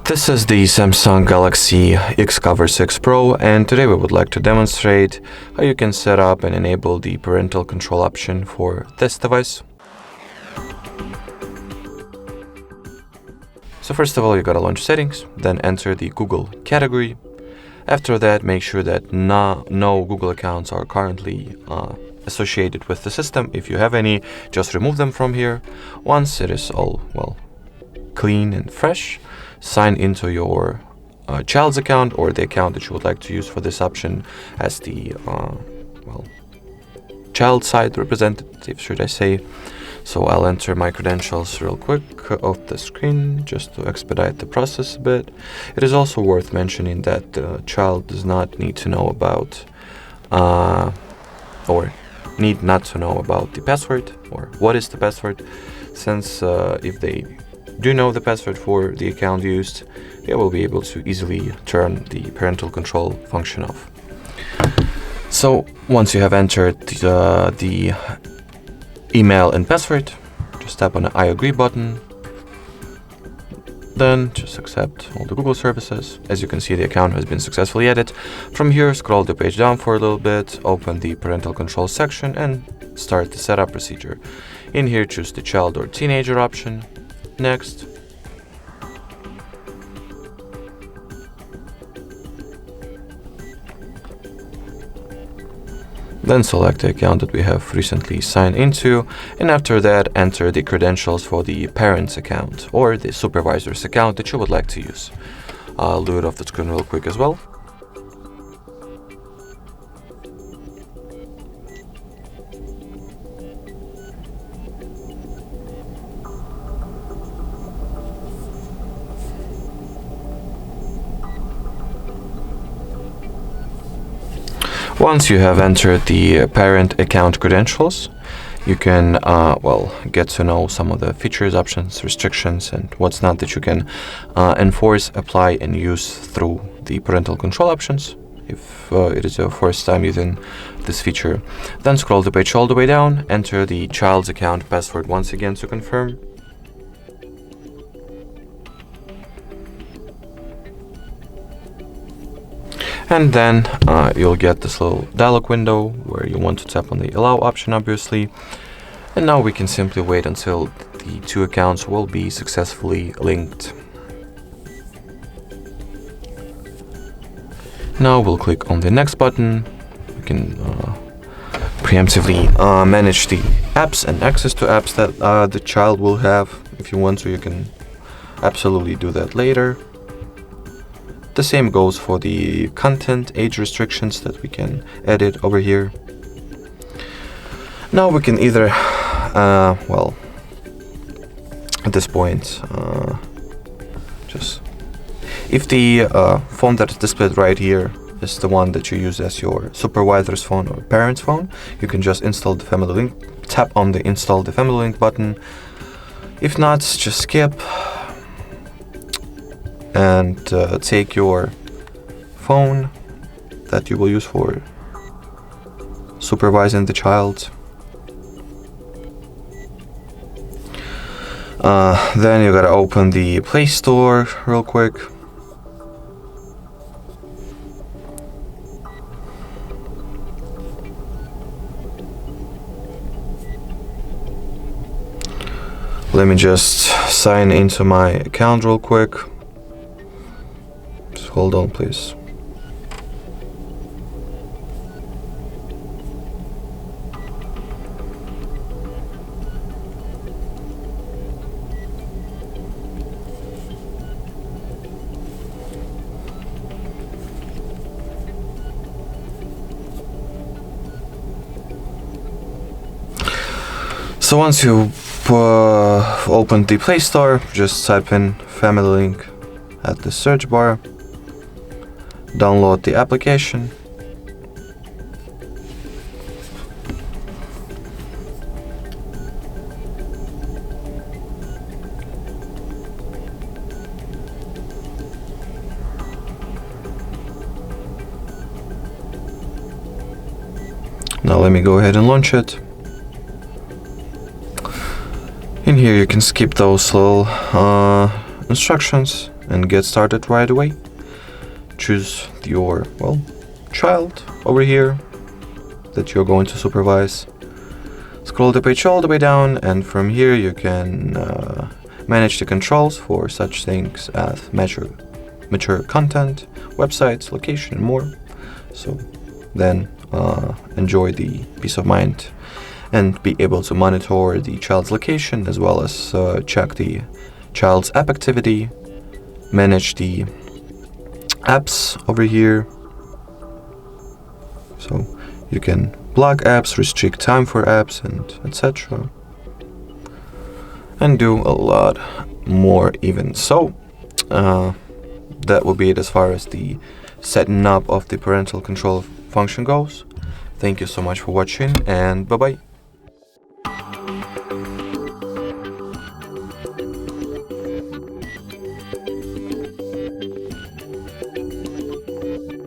This is the Samsung Galaxy XCover 6 Pro, and today we would like to demonstrate how you can set up and enable the parental control option for this device. So first of all, you gotta launch settings, then enter the Google category. After that, make sure that no Google accounts are currently associated with the system. If you have any, just remove them from here. Once it is all, clean and fresh, sign into your child's account or the account that you would like to use for this option as the child side representative, should I say. So I'll enter my credentials real quick off the screen just to expedite the process a bit. It is also worth mentioning that the child does not need to know about or need not to know about the password or what is the password, since if they do know the password for the account used, they will be able to easily turn the parental control function off. So once you have entered the email and password, just tap on the I agree button, then just accept all the Google services. As you can see, the account has been successfully added. From here, scroll the page down for a little bit, open the parental control section and start the setup procedure. In here, choose the child or teenager option. Next. Then select the account that we have recently signed into, and after that enter the credentials for the parent's account or the supervisor's account that you would like to use. I'll do it off the screen real quick as well. Once you have entered the parent account credentials, you can get to know some of the features, options, restrictions, and what's not that you can enforce, apply, and use through the parental control options if it is your first time using this feature. Then scroll the page all the way down, enter the child's account password once again to confirm. And then you'll get this little dialog window where you want to tap on the allow option, obviously. And now we can simply wait until the two accounts will be successfully linked. Now we'll click on the next button. We can preemptively manage the apps and access to apps that the child will have. If you want to, you can absolutely do that later. The same goes for the content, age restrictions that we can edit over here. Now we can either, at this point, if the phone that is displayed right here is the one that you use as your supervisor's phone or parent's phone, you can just install the family link, tap on the install the family link button. If not, just skip and take your phone that you will use for supervising the child. Then you gotta open the Play Store real quick. Let me just sign into my account real quick. Just hold on, please. So once you open the Play Store, just type in Family Link at the search bar, download the application, now let me go ahead and launch it. In here you can skip those little instructions and get started right away. Choose your, well, child over here that you're going to supervise. Scroll the page all the way down, and from here you can manage the controls for such things as mature content, websites, location, and more. So then enjoy the peace of mind and be able to monitor the child's location, as well as check the child's app activity, manage the apps over here. So you can block apps, restrict time for apps, and etc. And do a lot more even. So that will be it as far as the setting up of the parental control function goes. Thank you so much for watching, and bye bye.